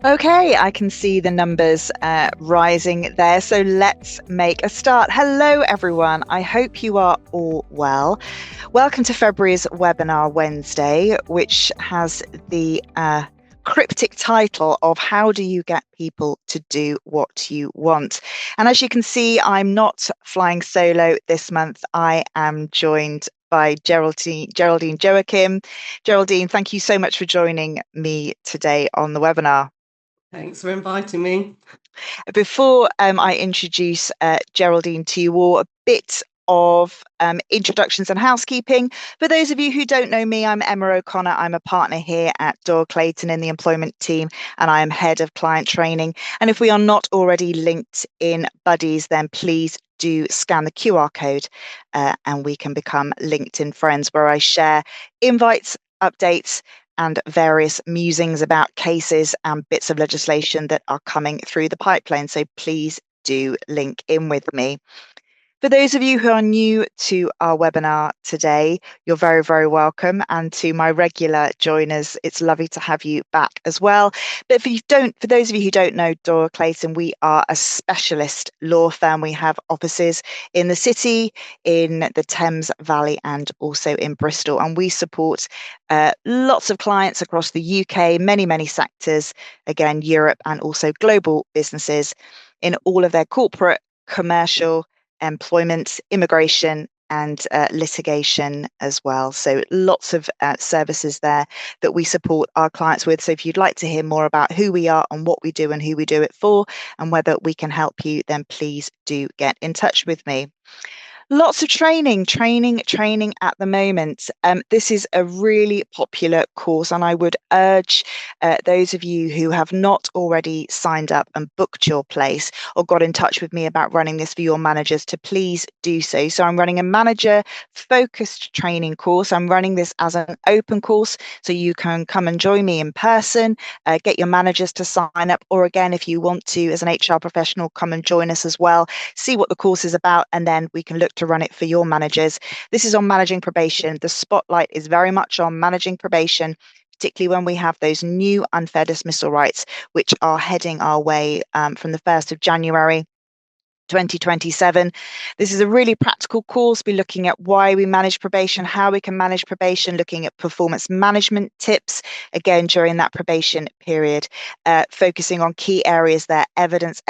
Okay, I can see the numbers rising there. So let's make a start. Hello, everyone. I hope you are all well. Welcome to February's webinar Wednesday, which has the cryptic title of How Do You Get People to Do What You Want? And as you can see, I'm not flying solo this month. I am joined by Geraldine Joaquim. Geraldine, thank you so much for joining me today on the webinar. Thanks for inviting me. Before I introduce Geraldine to you all, a bit of introductions and housekeeping. For those of you who don't know me, I'm Emma O'Connor. I'm a partner here at Doyle Clayton in the employment team, and I am head of client training. And if we are not already linked in Buddies, then please do scan the QR code and we can become LinkedIn friends, where I share invites, updates, and various musings about cases and bits of legislation that are coming through the pipeline. So please do link in with me. For those of you who are new to our webinar today, you're very, very welcome. And to my regular joiners, it's lovely to have you back as well. But for those of you who don't know Doyle Clayton, we are a specialist law firm. We have offices in the city, in the Thames Valley, and also in Bristol. And we support lots of clients across the UK, many, many sectors, again, Europe and also global businesses in all of their corporate, commercial, employment, immigration, and litigation as well. So lots of services there that we support our clients with. So if you'd like to hear more about who we are and what we do and who we do it for and whether we can help you, then please do get in touch with me. Lots of training at the moment. This is a really popular course, and I would urge those of you who have not already signed up and booked your place or got in touch with me about running this for your managers to please do so. So I'm running a manager focused training course. I'm running this as an open course, so you can come and join me in person, get your managers to sign up, or again, if you want to, as an HR professional, come and join us as well, see what the course is about, and then we can look to run it for your managers. This is on managing probation. The spotlight is very much on managing probation, particularly when we have those new unfair dismissal rights, which are heading our way from the 1st of January 2027. This is a really practical course. We're looking at why we manage probation, how we can manage probation, looking at performance management tips, again, during that probation period, focusing on key areas there, evidence,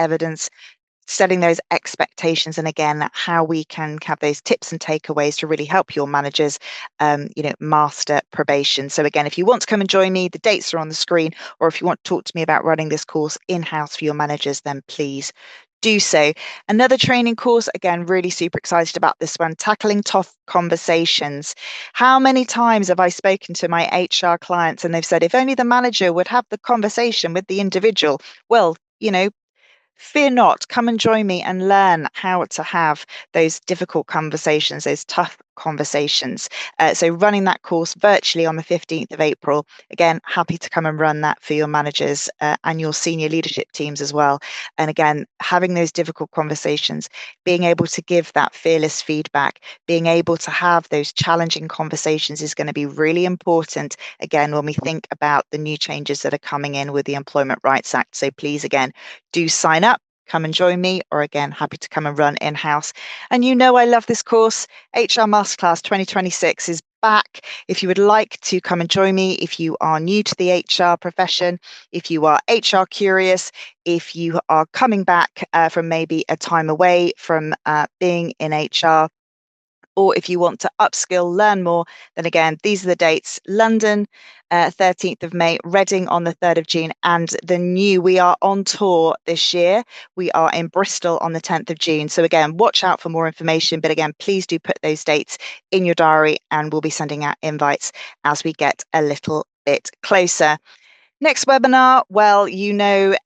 setting those expectations, and again, how we can have those tips and takeaways to really help your managers master probation. So again, if you want to come and join me, the dates are on the screen, or if you want to talk to me about running this course in-house for your managers, then please do so. Another training course, again, really super excited about this one, tackling tough conversations. How many times have I spoken to my HR clients and they've said, if only the manager would have the conversation with the individual? Well, fear not, come and join me and learn how to have those difficult conversations, those tough conversations. So running that course virtually on the 15th of April. Again, happy to come and run that for your managers and your senior leadership teams as well. And again, having those difficult conversations, being able to give that fearless feedback, being able to have those challenging conversations is going to be really important, again, when we think about the new changes that are coming in with the Employment Rights Act. So please, again, do sign up, come and join me, or again, happy to come and run in-house. And I love this course. HR Masterclass 2026 is back. If you would like to come and join me, if you are new to the HR profession, if you are HR curious, if you are coming back from maybe a time away from being in HR, or if you want to upskill, learn more, then again, these are the dates. London, 13th of May, Reading on the 3rd of June, and we are on tour this year. We are in Bristol on the 10th of June. So again, watch out for more information. But again, please do put those dates in your diary and we'll be sending out invites as we get a little bit closer. Next webinar, well,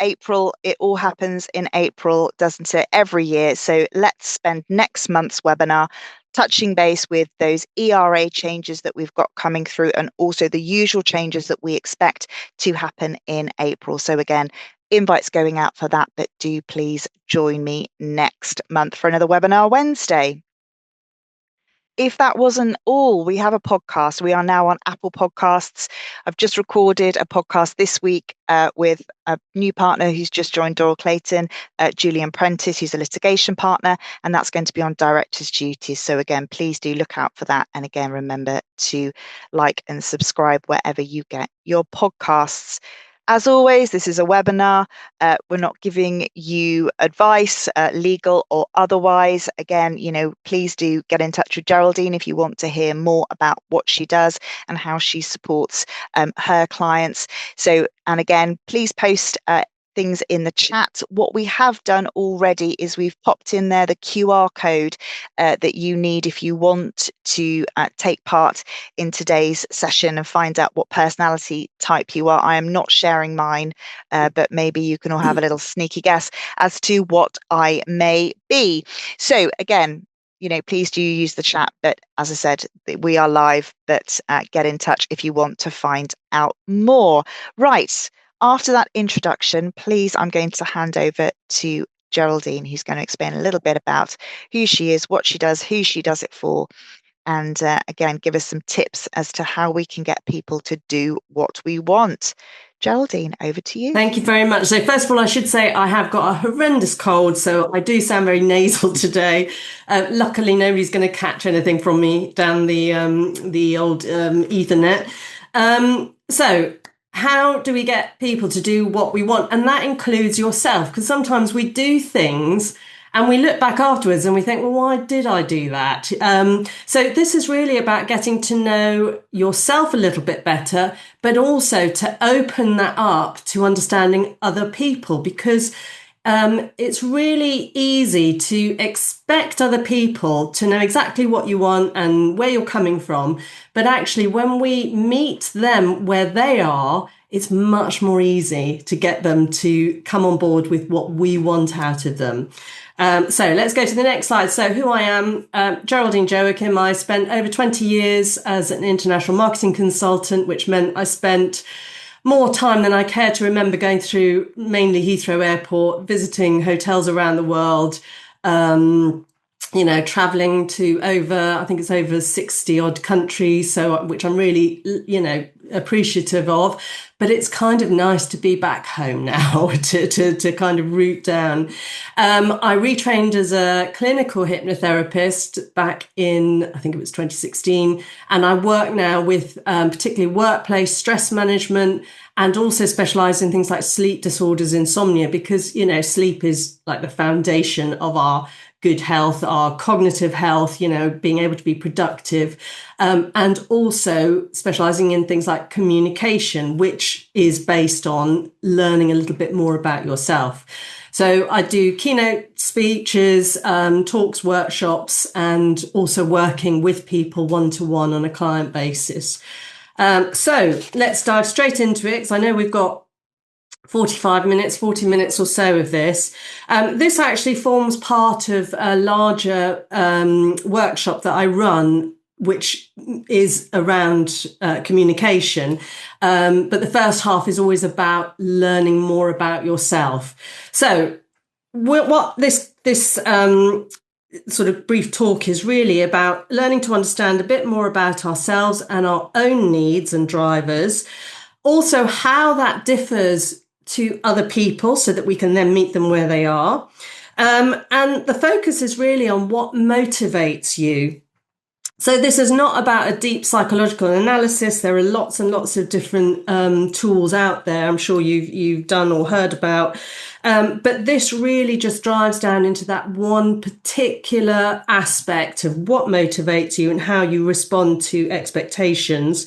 April, it all happens in April, doesn't it? Every year. So let's spend next month's webinar touching base with those ERA changes that we've got coming through and also the usual changes that we expect to happen in April. So again, invites going out for that, but do please join me next month for another webinar Wednesday. if that wasn't all, we have a podcast. We are now on Apple Podcasts. I've just recorded a podcast this week with a new partner who's just joined Doral Clayton, Julian Prentice, who's a litigation partner, and that's going to be on Director's Duties. So again, please do look out for that. And again, remember to like and subscribe wherever you get your podcasts. As always, this is a webinar. We're not giving you advice, legal or otherwise. Again, please do get in touch with Geraldine if you want to hear more about what she does and how she supports her clients. So, and again, please post things in the chat. What we have done already is we've popped in there the QR code that you need if you want to take part in today's session and find out what personality type you are. I am not sharing mine, but maybe you can all have a little sneaky guess as to what I may be. So again, please do use the chat. But as I said, we are live, but get in touch if you want to find out more. Right. After that introduction, please, I'm going to hand over to Geraldine, who's going to explain a little bit about who she is, what she does, who she does it for, and again, give us some tips as to how we can get people to do what we want. Geraldine, over to you. Thank you very much. So first of all, I should say I have got a horrendous cold, so I do sound very nasal today. Luckily, nobody's going to catch anything from me down the old Ethernet. So how do we get people to do what we want? And that includes yourself, because sometimes we do things and we look back afterwards and we think, well, why did I do that? So this is really about getting to know yourself a little bit better, but also to open that up to understanding other people, because it's really easy to expect other people to know exactly what you want and where you're coming from. But actually, when we meet them where they are, it's much more easy to get them to come on board with what we want out of them. So let's go to the next slide. So who I am, Geraldine Joaquim. I spent over 20 years as an international marketing consultant, which meant I spent more time than I care to remember going through mainly Heathrow Airport, visiting hotels around the world, traveling to I think it's over 60 odd countries, which I'm really, appreciative of. But it's kind of nice to be back home now to kind of root down. I retrained as a clinical hypnotherapist back in, I think it was 2016. And I work now with particularly workplace stress management, and also specialize in things like sleep disorders, insomnia, because, sleep is like the foundation of our good health, our cognitive health, being able to be productive, and also specializing in things like communication, which is based on learning a little bit more about yourself. So I do keynote speeches, talks, workshops, and also working with people one-to-one on a client basis. So let's dive straight into it, because I know we've got 40 minutes or so of this. This actually forms part of a larger workshop that I run, which is around communication. But the first half is always about learning more about yourself. So what this sort of brief talk is really about learning to understand a bit more about ourselves and our own needs and drivers. Also, how that differs to other people so that we can then meet them where they are. And the focus is really on what motivates you. So this is not about a deep psychological analysis. There are lots and lots of different tools out there, I'm sure you've done or heard about. But this really just drives down into that one particular aspect of what motivates you and how you respond to expectations.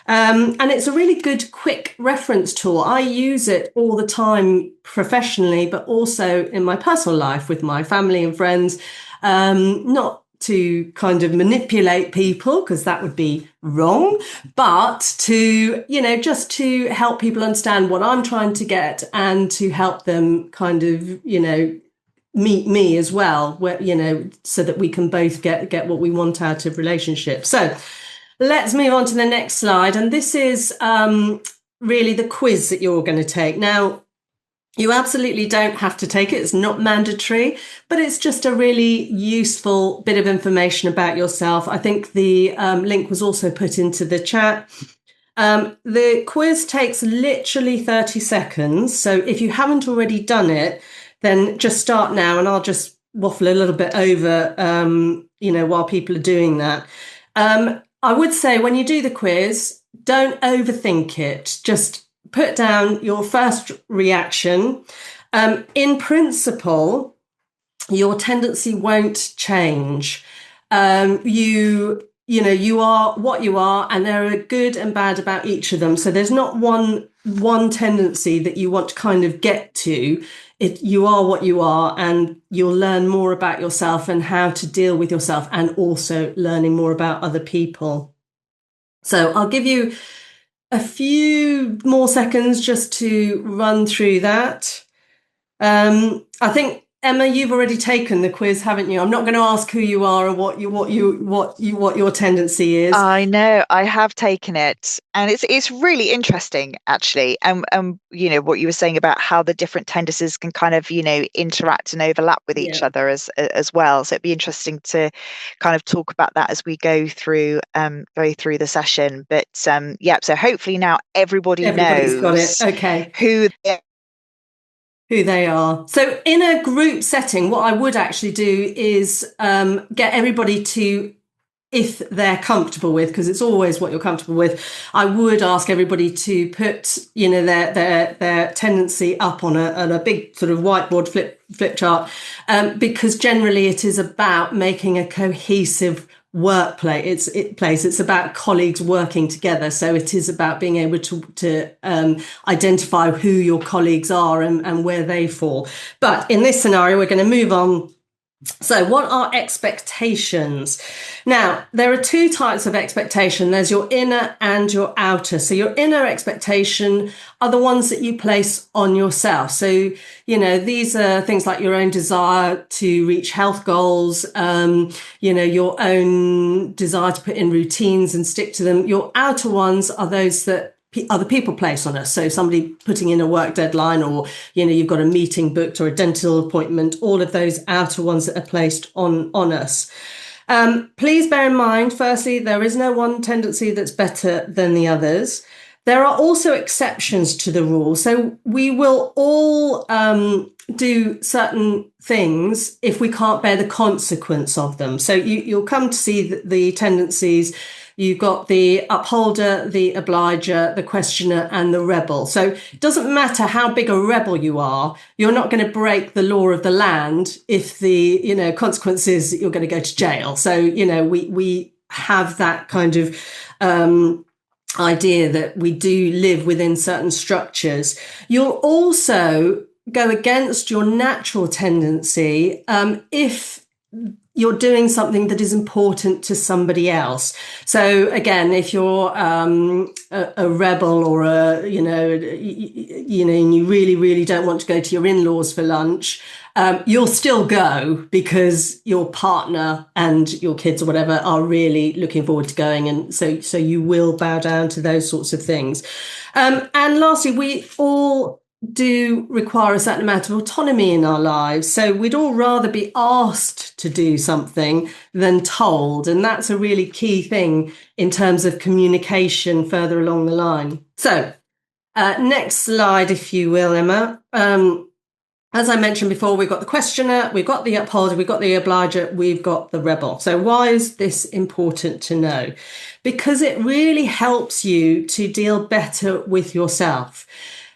And it's a really good, quick reference tool. I use it all the time professionally, but also in my personal life with my family and friends, not to kind of manipulate people, because that would be wrong, but to, just to help people understand what I'm trying to get and to help them kind of, meet me as well, where, so that we can both get what we want out of relationships. So let's move on to the next slide. And this is really the quiz that you're going to take. Now, You absolutely don't have to take it. It's not mandatory, but it's just a really useful bit of information about yourself. I think the link was also put into the chat. The quiz takes literally 30 seconds. So if you haven't already done it, then just start now and I'll just waffle a little bit over, while people are doing that. I would say when you do the quiz, don't overthink it. Just put down your first reaction. In principle, your tendency won't change. You are what you are, and there are good and bad about each of them. So there's not one tendency that you want to kind of get to. You are what you are, and you'll learn more about yourself and how to deal with yourself, and also learning more about other people. So I'll give you a few more seconds just to run through that. I think Emma, you've already taken the quiz, haven't you? I'm not going to ask who you are or what your tendency is. I know, I have taken it, and it's really interesting actually. And what you were saying about how the different tendencies can kind of interact and overlap with each Yeah, other as well. So it'd be interesting to kind of talk about that as we go through the session. But yeah, so hopefully now everybody everybody's got it. knows Okay. who Who they are. So in a group setting, what I would actually do is get everybody to, if they're comfortable with, because it's always what you're comfortable with, I would ask everybody to put, their tendency up on a big sort of whiteboard flip chart, because generally it is about making a cohesive workplace. It's about colleagues working together. So it is about being able to identify who your colleagues are and where they fall. But in this scenario, we're going to move on. So what are expectations? Now, there are two types of expectation. There's your inner and your outer. So your inner expectation are the ones that you place on yourself. So, these are things like your own desire to reach health goals, your own desire to put in routines and stick to them. Your outer ones are those that other people place on us. So somebody putting in a work deadline, or, you've got a meeting booked or a dental appointment, all of those outer ones that are placed on us. Please bear in mind, firstly, there is no one tendency that's better than the others. There are also exceptions to the rule. So we will all do certain things if we can't bear the consequence of them. So you'll come to see the tendencies. You've got the upholder, the obliger, the questioner, and the rebel. So it doesn't matter how big a rebel you are, you're not going to break the law of the land if the, consequence is that you're going to go to jail. So, we have that kind of idea that we do live within certain structures. You'll also go against your natural tendency if you're doing something that is important to somebody else. So again, if you're a rebel, or and you really, really don't want to go to your in-laws for lunch, you'll still go because your partner and your kids or whatever are really looking forward to going. And so you will bow down to those sorts of things. And lastly, we all do require a certain amount of autonomy in our lives. So we'd all rather be asked to do something than told. And that's a really key thing in terms of communication further along the line. So next slide, if you will, Emma. As I mentioned before, we've got the questioner, we've got the upholder, we've got the obliger, we've got the rebel. So why is this important to know? Because it really helps you to deal better with yourself.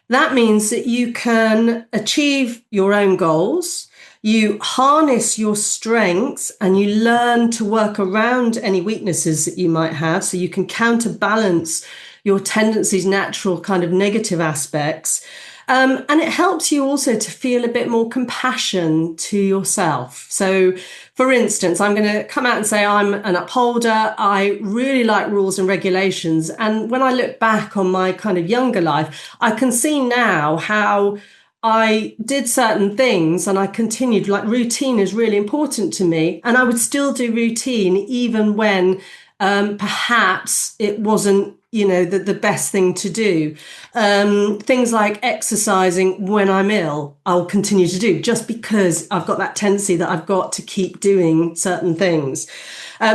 That means that you can achieve your own goals, you harness your strengths, and you learn to work around any weaknesses that you might have, so you can counterbalance your tendencies, natural kind of negative aspects. And it helps you also to feel a bit more compassion to yourself. So, for instance, I'm going to come out and say I'm an upholder. I really like rules and regulations. And when I look back on my kind of younger life, I can see now how I did certain things and I continued. Like, routine is really important to me. And I would still do routine even when perhaps it wasn't the best thing to do. Things like exercising when I'm ill, I'll continue to do just because I've got that tendency that I've got to keep doing certain things.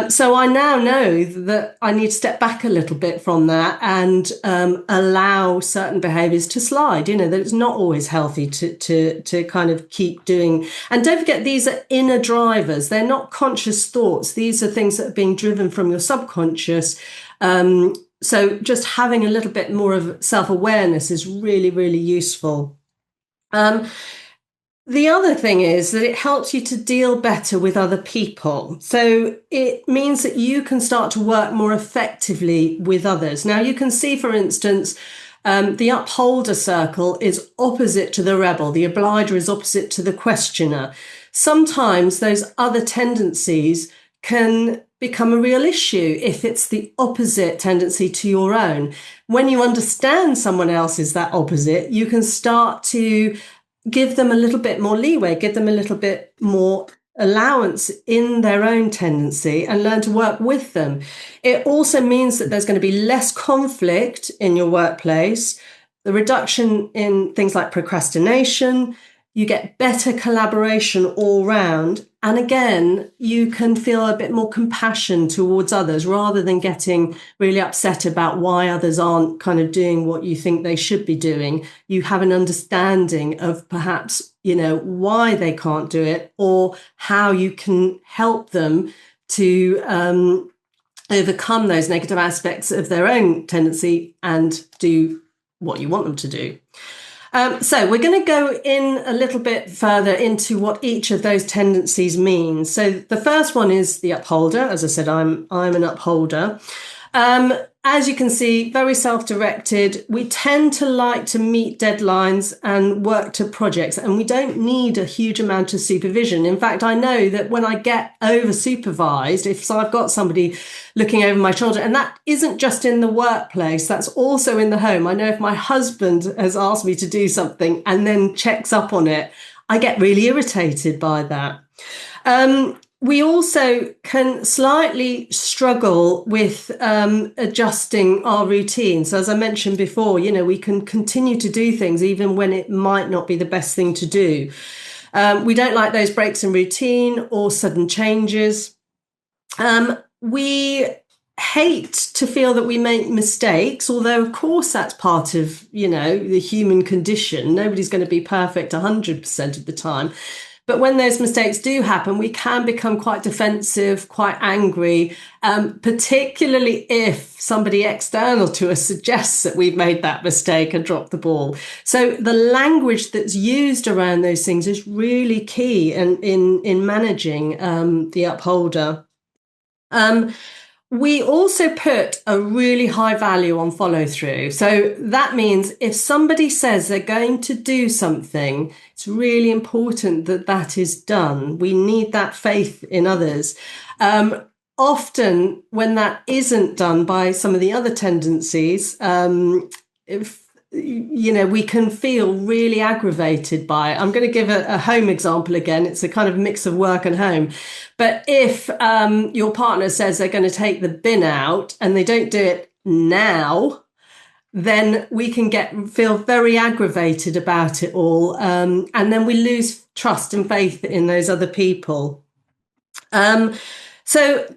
So I now know that I need to step back a little bit from that and allow certain behaviours to slide. That it's not always healthy to kind of keep doing. And don't forget, these are inner drivers. They're not conscious thoughts. These are things that are being driven from your subconscious. So just having a little bit more of self-awareness is really, really useful. The other thing is that it helps you to deal better with other people. So it means that you can start to work more effectively with others. Now, you can see, for instance, the upholder circle is opposite to the rebel. The obliger is opposite to the questioner. Sometimes those other tendencies can become a real issue if it's the opposite tendency to your own. When you understand someone else is that opposite, you can start to give them a little bit more leeway, give them a little bit more allowance in their own tendency and learn to work with them. It also means that there's going to be less conflict in your workplace, the reduction in things like procrastination, you get better collaboration all round. And again, you can feel a bit more compassion towards others rather than getting really upset about why others aren't kind of doing what you think they should be doing. You have an understanding of perhaps, why they can't do it or how you can help them to overcome those negative aspects of their own tendency and do what you want them to do. So we're going to go in a little bit further into what each of those tendencies means. So the first one is the upholder. As I said, I'm an upholder. As you can see, very self-directed. We tend to like to meet deadlines and work to projects, and we don't need a huge amount of supervision. In fact, I know that when I get over-supervised, if so I've got somebody looking over my shoulder, and that isn't just in the workplace, that's also in the home. I know if my husband has asked me to do something and then checks up on it, I get really irritated by that. We also can slightly struggle with adjusting our routine. So as I mentioned before, we can continue to do things even when it might not be the best thing to do. We don't like those breaks in routine or sudden changes. We hate to feel that we make mistakes, although of course that's part of, the human condition. Nobody's going to be perfect 100% of the time. But when those mistakes do happen, we can become quite defensive, quite angry, particularly if somebody external to us suggests that we've made that mistake and dropped the ball. So the language that's used around those things is really key in managing the upholder. We also put a really high value on follow through. So that means if somebody says they're going to do something, it's really important that that is done. We need that faith in others. Often when that isn't done by some of the other tendencies, we can feel really aggravated by it. I'm going to give a home example again. It's a kind of mix of work and home. But if your partner says they're going to take the bin out and they don't do it now, then we can feel very aggravated about it all. And then we lose trust and faith in those other people. So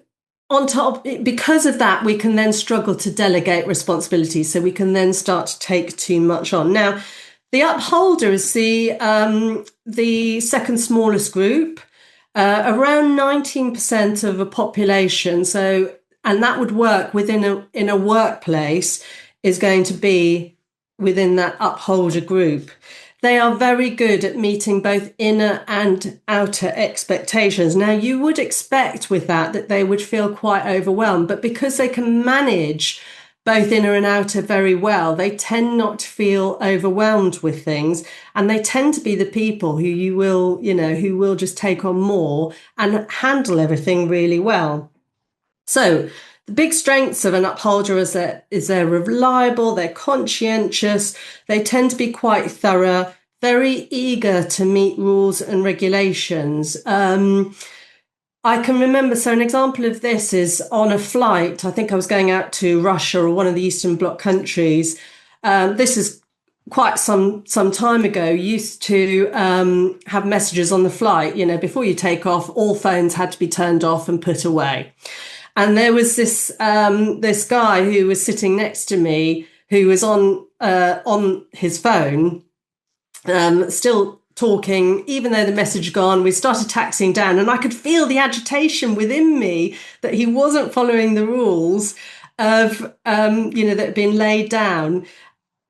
on top, because of that, we can then struggle to delegate responsibilities. So we can then start to take too much on. Now, the upholder is the second smallest group, around 19% of a population. So, and that would work in a workplace is going to be within that upholder group. They are very good at meeting both inner and outer expectations. Now, you would expect with that they would feel quite overwhelmed, but because they can manage both inner and outer very well, they tend not to feel overwhelmed with things. And they tend to be the people who who will just take on more and handle everything really well. So the big strengths of an upholder is they're reliable, they're conscientious, they tend to be quite thorough, very eager to meet rules and regulations. I can remember. So, an example of this is on a flight. I think I was going out to Russia or one of the Eastern Bloc countries. This is quite some time ago. Used to have messages on the flight. You know, before you take off, all phones had to be turned off and put away. And there was this guy who was sitting next to me who was on his phone, still talking, even though the message had gone. We started taxiing down, and I could feel the agitation within me that he wasn't following the rules of, that had been laid down.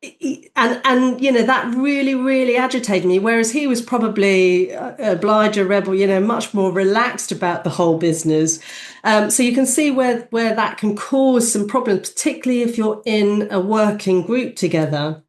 And that really agitated me, whereas he was probably a obliger rebel, much more relaxed about the whole business. So you can see where that can cause some problems, particularly if you're in a working group together.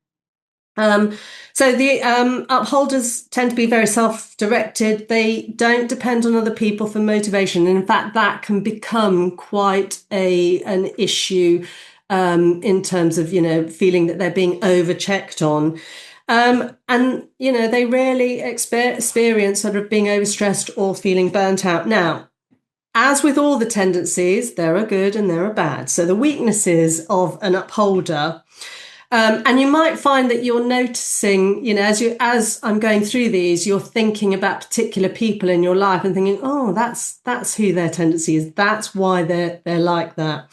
So the upholders tend to be very self-directed. They don't depend on other people for motivation. And in fact, that can become quite an issue in terms of, feeling that they're being over-checked on. And they rarely experience sort of being overstressed or feeling burnt out. Now, as with all the tendencies, there are good and there are bad. So the weaknesses of an upholder, and you might find that you're noticing, as I'm going through these, you're thinking about particular people in your life and thinking, oh, that's who their tendency is. That's why they're like that.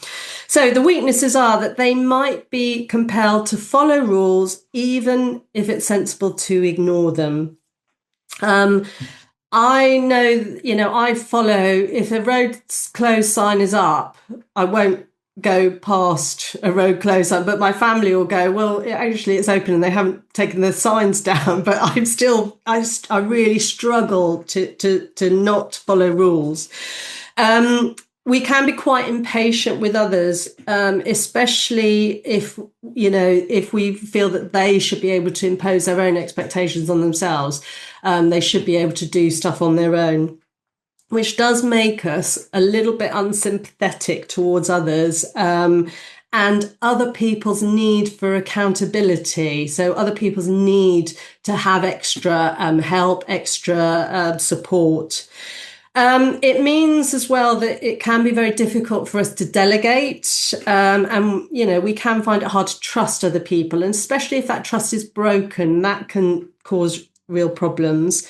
So the weaknesses are that they might be compelled to follow rules, even if it's sensible to ignore them. I know, I follow, if a road closed sign is up, I won't go past a road closed sign, but my family will go, well, actually it's open and they haven't taken the signs down, but I really struggle to not follow rules. We can be quite impatient with others, especially if we feel that they should be able to impose their own expectations on themselves. They should be able to do stuff on their own, which does make us a little bit unsympathetic towards others, and other people's need for accountability. So other people's need to have extra help, extra support. It means as well that it can be very difficult for us to delegate, and we can find it hard to trust other people, and especially if that trust is broken, that can cause real problems.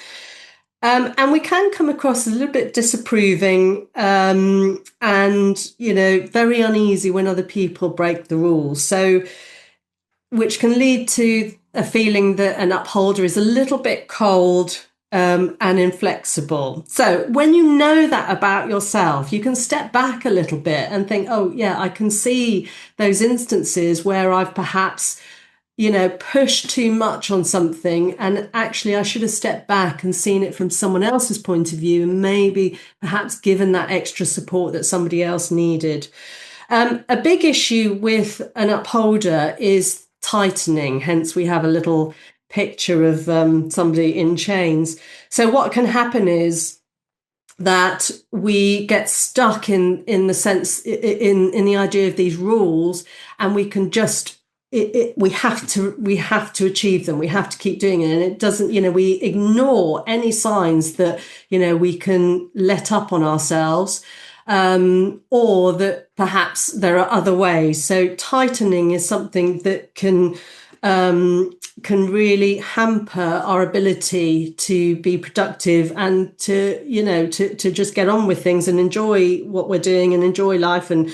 And we can come across a little bit disapproving, and very uneasy when other people break the rules. So, which can lead to a feeling that an upholder is a little bit cold and inflexible. So when you know that about yourself, you can step back a little bit and think, oh, yeah, I can see those instances where I've perhaps, pushed too much on something. And actually, I should have stepped back and seen it from someone else's point of view and maybe perhaps given that extra support that somebody else needed. A big issue with an upholder is tightening. Hence, we have a little picture of somebody in chains. So what can happen is that we get stuck in the sense in the idea of these rules, and we can just we have to achieve them. We have to keep doing it, and it doesn't. We ignore any signs that we can let up on ourselves. Or that perhaps there are other ways. So tightening is something that can really hamper our ability to be productive and to just get on with things and enjoy what we're doing and enjoy life and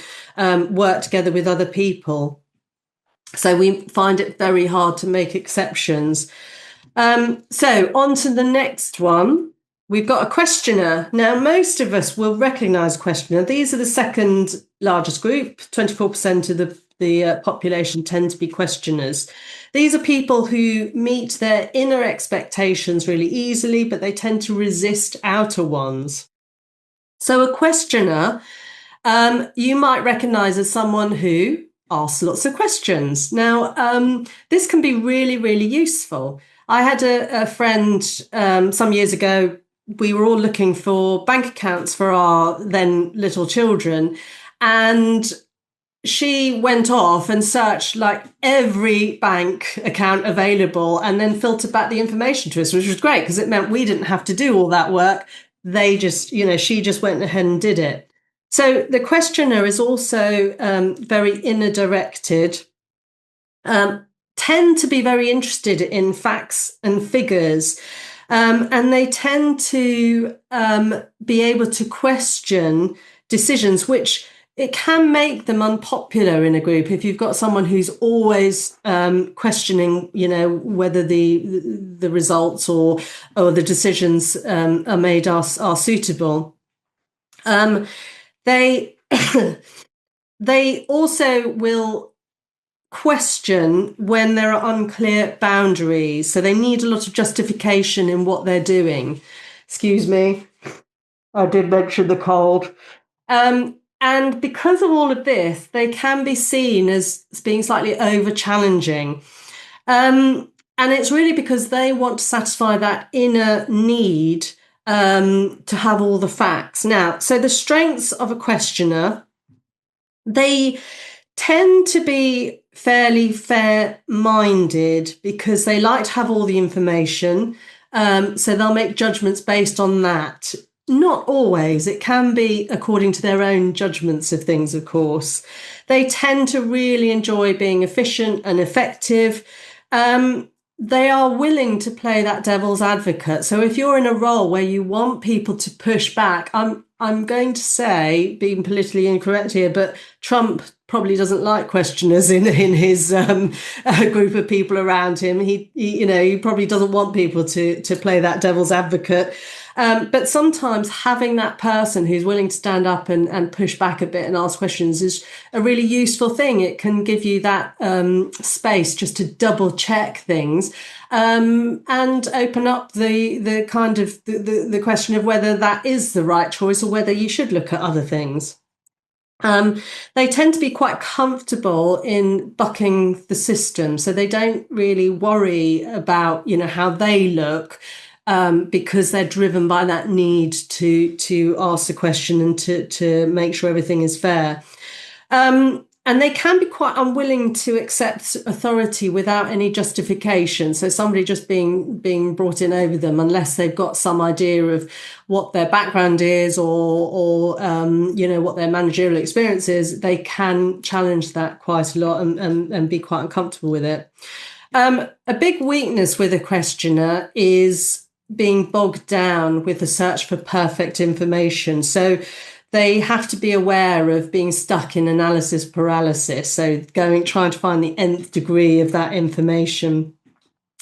work together with other people. So we find it very hard to make exceptions. So on to the next one. We've got a questioner. Now, most of us will recognise a questioner. These are the second largest group. 24% of the population tend to be questioners. These are people who meet their inner expectations really easily, but they tend to resist outer ones. So a questioner, you might recognise as someone who asks lots of questions. Now, this can be really useful. I had a friend some years ago. We were all looking for bank accounts for our then little children, and she went off and searched like every bank account available and then filtered back the information to us, which was great because it meant we didn't have to do all that work. they just, she just went ahead and did it. So the questioner is also very inner directed, tend to be very interested in facts and figures, and they tend to be able to question decisions, which it can make them unpopular in a group if you've got someone who's always questioning, whether the results or the decisions are made are suitable. They they also will question when there are unclear boundaries, so they need a lot of justification in what they're doing. Excuse me, I did mention the cold. And because of all of this, they can be seen as being slightly over challenging. And it's really because they want to satisfy that inner need to have all the facts. Now, so the strengths of a questioner, they tend to be fairly fair-minded because they like to have all the information. So they'll make judgments based on that. Not always. It can be according to their own judgments of things, of course. They tend to really enjoy being efficient and effective. They are willing to play that devil's advocate. So if you're in a role where you want people to push back, I'm going to say, being politically incorrect here, but Trump probably doesn't like questioners in his group of people around him. He probably doesn't want people to play that devil's advocate. But sometimes having that person who's willing to stand up and push back a bit and ask questions is a really useful thing. It can give you that space just to double check things and open up the kind of the question of whether that is the right choice or whether you should look at other things. They tend to be quite comfortable in bucking the system, so they don't really worry about how they look. Because they're driven by that need to ask the question and to make sure everything is fair. And they can be quite unwilling to accept authority without any justification. So somebody just being brought in over them, unless they've got some idea of what their background is or what their managerial experience is, they can challenge that quite a lot and be quite uncomfortable with it. A big weakness with a questioner is being bogged down with the search for perfect information. So they have to be aware of being stuck in analysis paralysis. So trying to find the nth degree of that information.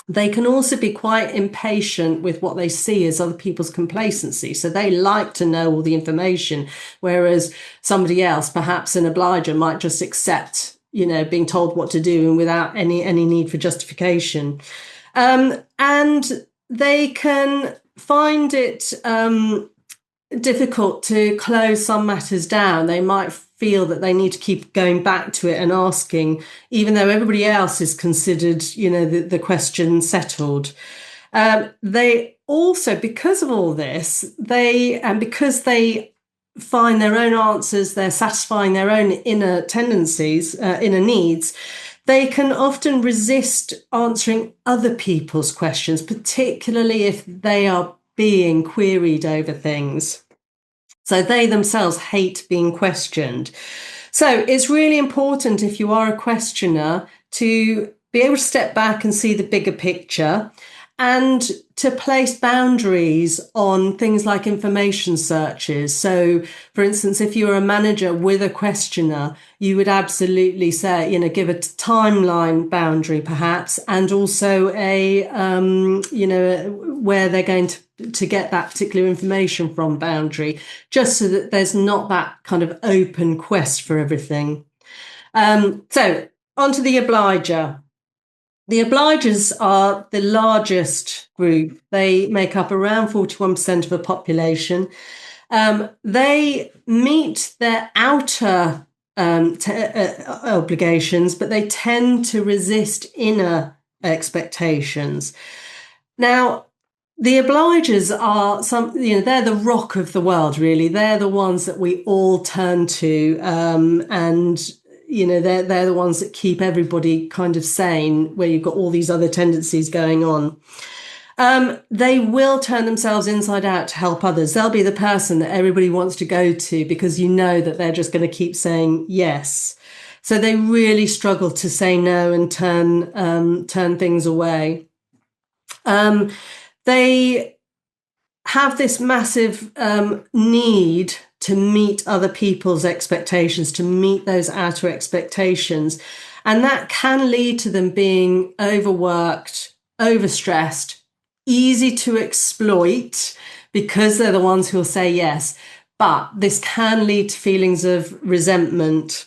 They can also be quite impatient with what they see as other people's complacency. So they like to know all the information, whereas somebody else, perhaps an obliger, might just accept, being told what to do and without any need for justification. And they can find it difficult to close some matters down. They might feel that they need to keep going back to it and asking, even though everybody else is considered, the question settled. They also, because of all this, because they find their own answers, they're satisfying their own inner tendencies, inner needs, they can often resist answering other people's questions, particularly if they are being queried over things. So they themselves hate being questioned. So it's really important, if you are a questioner, to be able to step back and see the bigger picture and to place boundaries on things like information searches. So, for instance, if you're a manager with a questioner, you would absolutely say, give a timeline boundary perhaps, and also where they're going to get that particular information from boundary, just so that there's not that kind of open quest for everything. So onto the obliger. The obligers are the largest group. They make up around 41% of the population. They meet their outer obligations, but they tend to resist inner expectations. Now, the obligers are they're the rock of the world, really. They're the ones that we all turn to, and they're the ones that keep everybody kind of sane, where you've got all these other tendencies going on. They will turn themselves inside out to help others. They'll be the person that everybody wants to go to because you know that they're just going to keep saying yes. So they really struggle to say no and turn things away. They have this massive need to meet other people's expectations, to meet those outer expectations. And that can lead to them being overworked, overstressed, easy to exploit because they're the ones who'll say yes. But this can lead to feelings of resentment.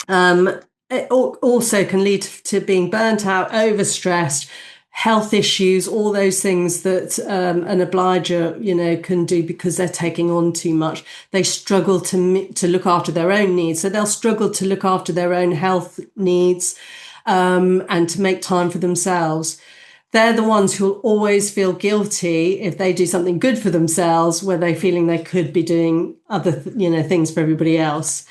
It also can lead to being burnt out, overstressed, health issues, all those things that an obliger, can do because they're taking on too much. They struggle to look after their own needs. So they'll struggle to look after their own health needs and to make time for themselves. They're the ones who'll always feel guilty if they do something good for themselves where they're feeling they could be doing other, things for everybody else.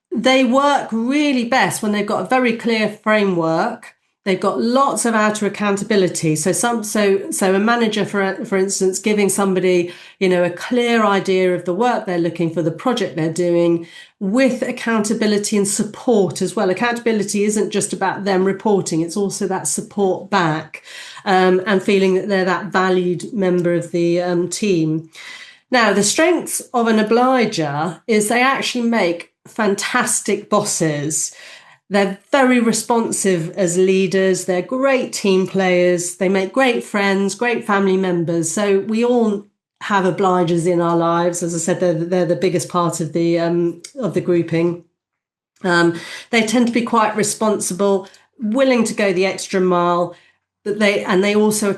They work really best when they've got a very clear framework. They've got lots of outer accountability. So a manager, for instance, giving somebody, a clear idea of the work they're looking for, the project they're doing, with accountability and support as well. Accountability isn't just about them reporting; it's also that support back and feeling that they're that valued member of the team. Now, the strengths of an obliger is they actually make fantastic bosses. They're very responsive as leaders. They're great team players. They make great friends, great family members. So we all have obligers in our lives. As I said, they're the biggest part of the grouping. They tend to be quite responsible, willing to go the extra mile. They also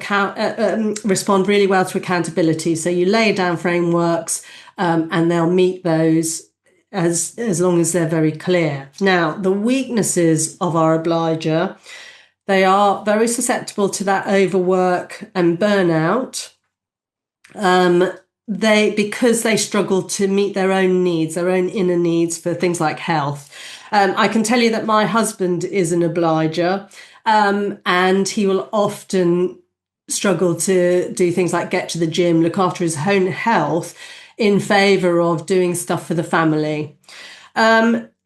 respond really well to accountability. So you lay down frameworks, and they'll meet those as long as they're very clear. Now, the weaknesses of our obliger, they are very susceptible to that overwork and burnout. Because they struggle to meet their own needs, their own inner needs for things like health. I can tell you that my husband is an obliger, and he will often struggle to do things like get to the gym, look after his own health in favour of doing stuff for the family.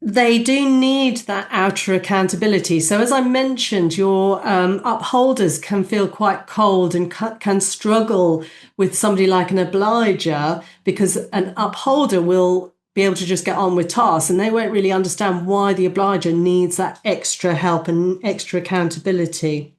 They do need that outer accountability. So as I mentioned, your upholders can feel quite cold and can struggle with somebody like an obliger because an upholder will be able to just get on with tasks and they won't really understand why the obliger needs that extra help and extra accountability.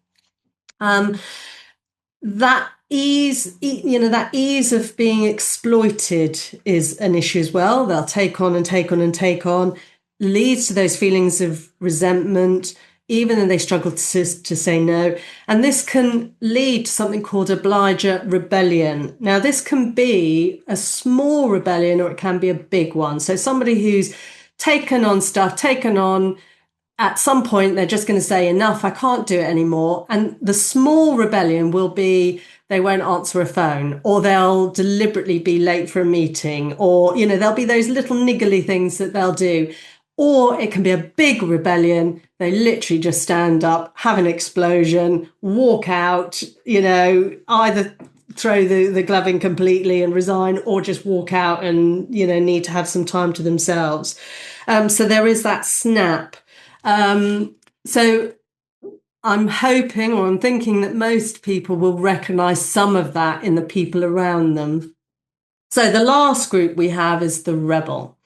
That ease of being exploited is an issue as well. They'll take on and take on and take on, leads to those feelings of resentment, even though they struggle to say no. And this can lead to something called obliger rebellion. Now, this can be a small rebellion or it can be a big one. So somebody who's taken on, at some point, they're just going to say, enough, I can't do it anymore. And the small rebellion will be they won't answer a phone, or they'll deliberately be late for a meeting, or, there'll be those little niggly things that they'll do. Or it can be a big rebellion. They literally just stand up, have an explosion, walk out, either throw the glove in completely and resign, or just walk out and, need to have some time to themselves. So there is that snap. So I'm hoping, or I'm thinking, that most people will recognize some of that in the people around them. So the last group we have is the rebel.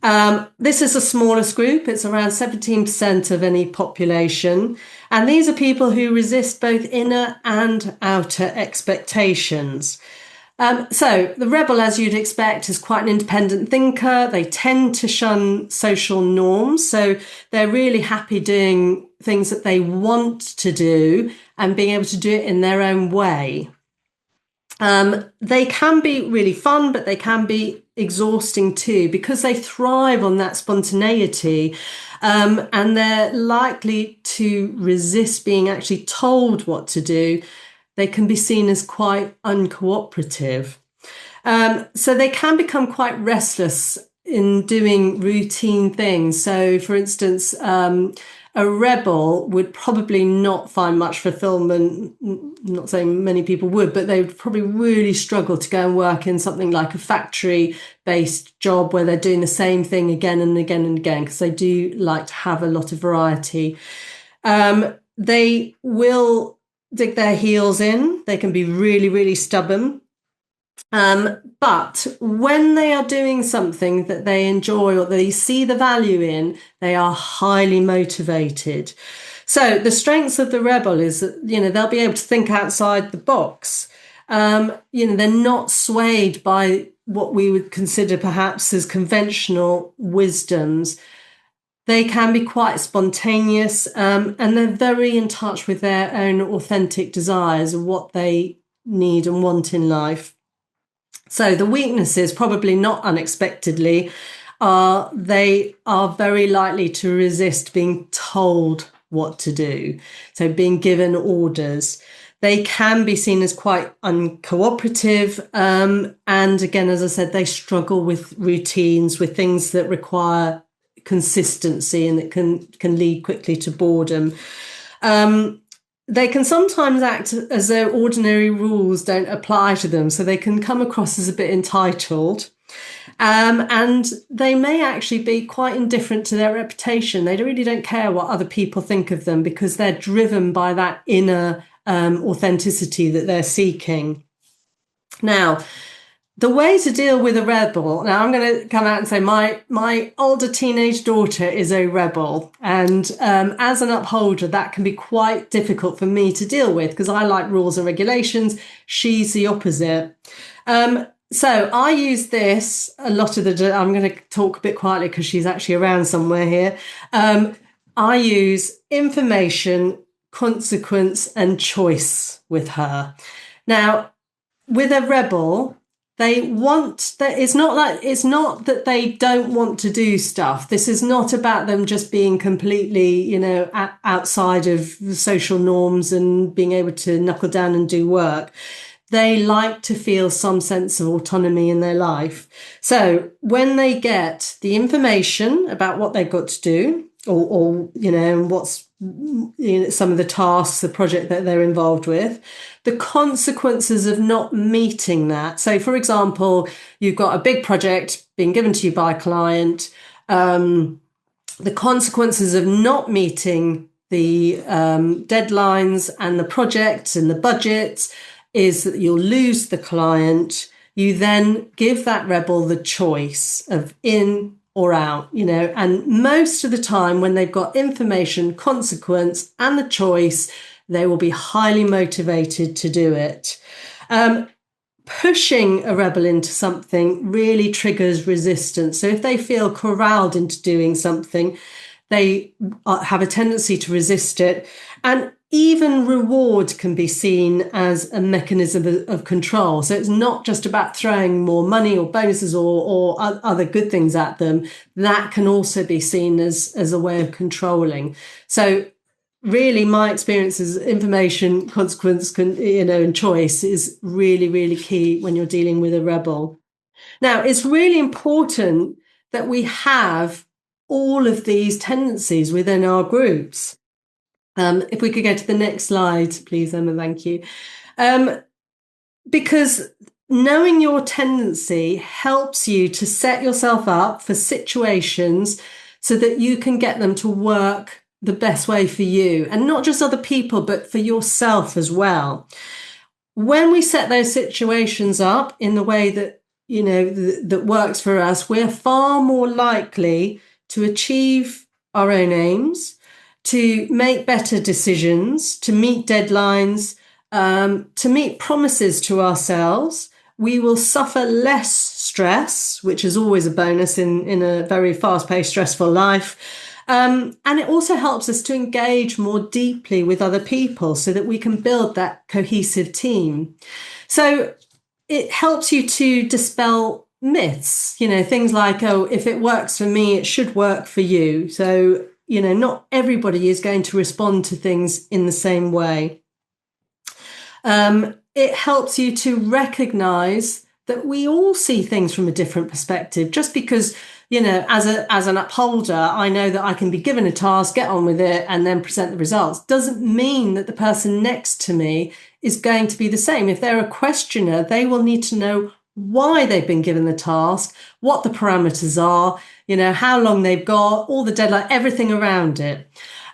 This is the smallest group. It's around 17% of any population. And these are people who resist both inner and outer expectations. So the rebel, as you'd expect, is quite an independent thinker. They tend to shun social norms. So they're really happy doing things that they want to do and being able to do it in their own way. They can be really fun, but they can be exhausting too, because they thrive on that spontaneity, and they're likely to resist being actually told what to do. They can be seen as quite uncooperative. So they can become quite restless in doing routine things. So, for instance, a a rebel would probably not find much fulfillment. Not saying many people would, but they would probably really struggle to go and work in something like a factory-based job where they're doing the same thing again and again and again, because they do like to have a lot of variety. They will dig their heels in. They can be really, really stubborn. But when they are doing something that they enjoy or they see the value in, they are highly motivated. So the strengths of the rebel is that, they'll be able to think outside the box. They're not swayed by what we would consider perhaps as conventional wisdoms. They can be quite spontaneous, and they're very in touch with their own authentic desires and what they need and want in life. So the weaknesses, probably not unexpectedly, are they are very likely to resist being told what to do. So being given orders. They can be seen as quite uncooperative. And again, as I said, they struggle with routines, with things that require consistency and that can lead quickly to boredom. They can sometimes act as though ordinary rules don't apply to them, so they can come across as a bit entitled. And they may actually be quite indifferent to their reputation. They really don't care what other people think of them because they're driven by that inner authenticity that they're seeking. Now, the way to deal with a rebel, now I'm going to come out and say my older teenage daughter is a rebel. And as an upholder, that can be quite difficult for me to deal with because I like rules and regulations. She's the opposite. So I use this a lot of the, I'm going to talk a bit quietly because she's actually around somewhere here. I use information, consequence, and choice with her. Now, with a rebel, they want that. It's not that they don't want to do stuff. This is not about them just being completely, outside of social norms and being able to knuckle down and do work. They like to feel some sense of autonomy in their life. So when they get the information about what they've got to do, or what's some of the tasks, the project that they're involved with, the consequences of not meeting that. So, for example, you've got a big project being given to you by a client. The consequences of not meeting the deadlines and the projects and the budgets is that you'll lose the client. You then give that rebel the choice of in or out, and most of the time when they've got information, consequence, and the choice, they will be highly motivated to do it. Pushing a rebel into something really triggers resistance. So if they feel corralled into doing something, they have a tendency to resist it. And even reward can be seen as a mechanism of control. So it's not just about throwing more money or bonuses or other good things at them. That can also be seen as a way of controlling. So really, my experience is information, consequence, and choice is really, really key when you're dealing with a rebel. Now, it's really important that we have all of these tendencies within our groups. If we could go to the next slide, please, Emma, thank you. Because knowing your tendency helps you to set yourself up for situations so that you can get them to work the best way for you, and not just other people, but for yourself as well. When we set those situations up in the way that, that works for us, we're far more likely to achieve our own aims, to make better decisions, to meet deadlines, to meet promises to ourselves. We will suffer less stress, which is always a bonus in a very fast-paced, stressful life. And it also helps us to engage more deeply with other people so that we can build that cohesive team. So it helps you to dispel myths, things like, oh, if it works for me, it should work for you. So not everybody is going to respond to things in the same way. It helps you to recognize that we all see things from a different perspective. Just because, as an upholder, I know that I can be given a task, get on with it, and then present the results, doesn't mean that the person next to me is going to be the same. If they're a questioner, they will need to know why they've been given the task, what the parameters are, how long they've got, all the deadline, everything around it.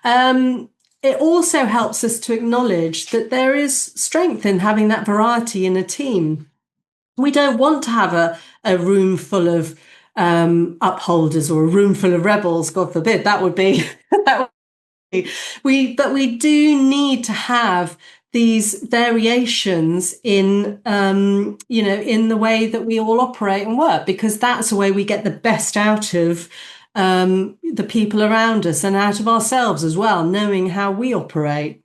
It also helps us to acknowledge that there is strength in having that variety in a team. We don't want to have a room full of upholders or a room full of rebels, God forbid. That would be that would be. But we do need to have these variations in in the way that we all operate and work, because that's the way we get the best out of the people around us and out of ourselves as well, knowing how we operate.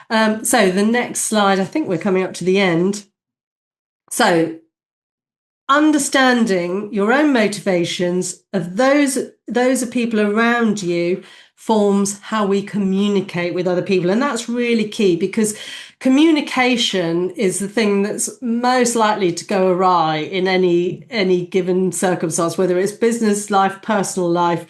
So the next slide, I think we're coming up to the end. So understanding your own motivations of those of people around you forms how we communicate with other people. And that's really key, because communication is the thing that's most likely to go awry in any given circumstance, whether it's business life, personal life.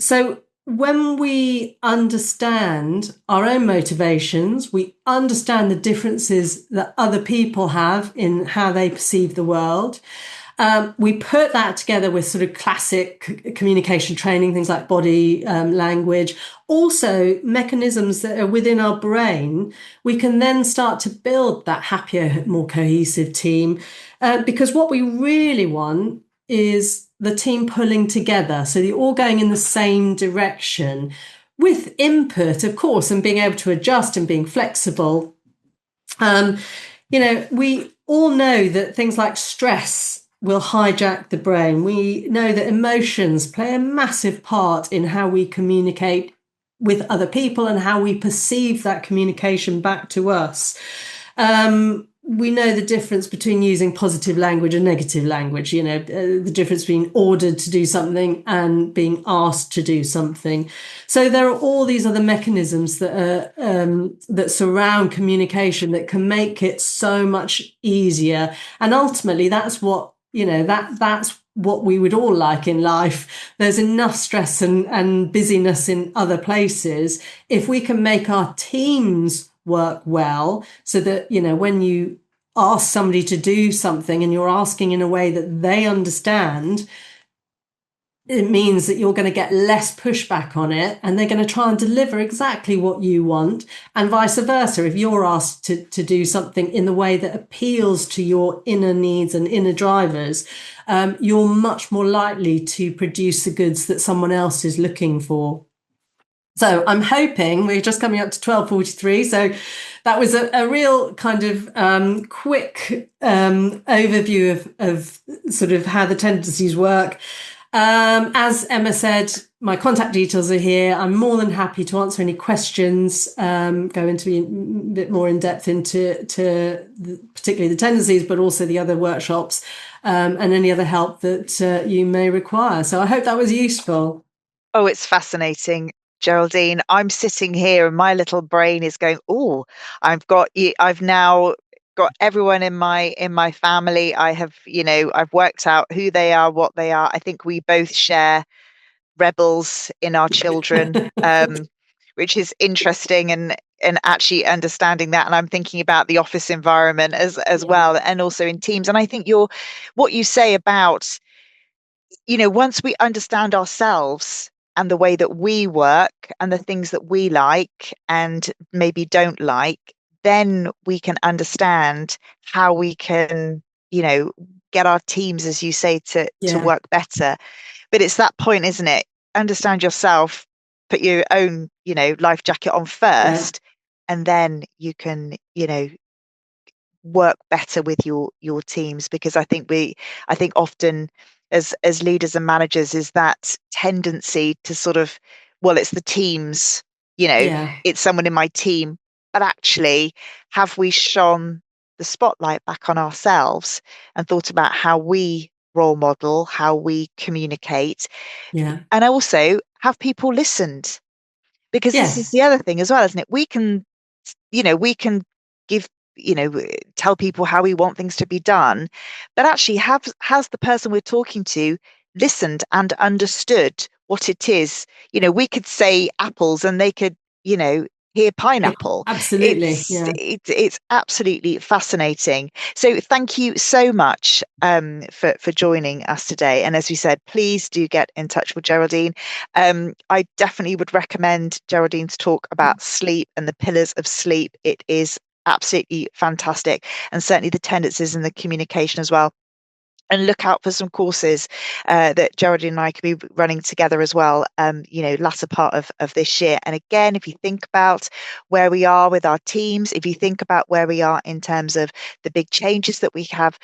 So when we understand our own motivations, we understand the differences that other people have in how they perceive the world. We put that together with sort of classic communication training, things like body language, also mechanisms that are within our brain. We can then start to build that happier, more cohesive team, because what we really want is the team pulling together. So you're all going in the same direction with input, of course, and being able to adjust and being flexible. We all know that things like stress will hijack the brain. We know that emotions play a massive part in how we communicate with other people and how we perceive that communication back to us. We know the difference between using positive language and negative language, the difference between ordered to do something and being asked to do something. So there are all these other mechanisms that that surround communication that can make it so much easier. And ultimately, that's what, that's what we would all like in life. There's enough stress and busyness in other places. If we can make our teams work well, so that, when you ask somebody to do something and you're asking in a way that they understand, it means that you're going to get less pushback on it, and they're going to try and deliver exactly what you want, and vice versa. If you're asked to do something in the way that appeals to your inner needs and inner drivers, you're much more likely to produce the goods that someone else is looking for. So I'm hoping we're just coming up to 12:43. So that was a real kind of quick overview of sort of how the tendencies work. As Emma said, my contact details are here. I'm more than happy to answer any questions, go into a bit more in depth into particularly the tendencies, but also the other workshops, and any other help that you may require. So I hope that was useful. Oh, it's fascinating, Geraldine. I'm sitting here and my little brain is going, oh, I've got you. I've now got everyone in my family. I've worked out who they are, what they are. I think we both share rebels in our children, which is interesting, and actually understanding that. And I'm thinking about the office environment as well, and also in teams. And I think what you say about, once we understand ourselves and the way that we work and the things that we like and maybe don't like, then we can understand how we can, get our teams, as you say, to work better. But it's that point, isn't it? Understand yourself, put your own, life jacket on first, and then you can, work better with your teams. Because I think often as leaders and managers is that tendency to sort of, well, it's the teams, it's someone in my team, but actually, have we shone the spotlight back on ourselves and thought about how we role model, how we communicate, and also have people listened? Because this is the other thing as well, isn't it? We can give tell people how we want things to be done, but actually has the person we're talking to listened and understood what it is? We could say apples and they could, hear pineapple. Absolutely. It's Yeah. it's absolutely fascinating. So thank you so much for joining us today. And as we said, please do get in touch with Geraldine. I definitely would recommend Geraldine's talk about sleep and the pillars of sleep. It is absolutely fantastic, and certainly the tendencies and the communication as well. And look out for some courses that Geraldine and I could be running together as well, latter part of this year. And again, if you think about where we are with our teams, if you think about where we are in terms of the big changes that we have,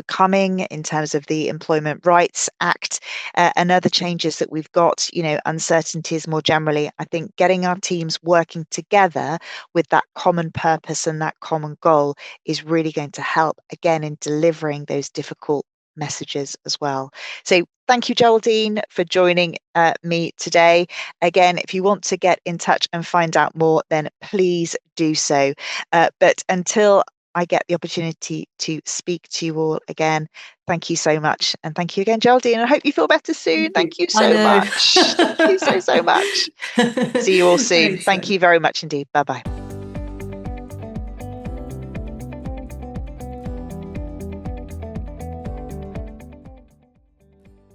coming in terms of the Employment Rights Act and other changes that we've got, uncertainties more generally, I think getting our teams working together with that common purpose and that common goal is really going to help, again, in delivering those difficult messages as well. So thank you, Geraldine, for joining me today. Again, if you want to get in touch and find out more, then please do so. But until I get the opportunity to speak to you all again, thank you so much. And thank you again, Geraldine. I hope you feel better soon. Thank you I so know. much. Thank you so, so much. See you all soon. Thanks Thank then. you very much indeed. Bye bye.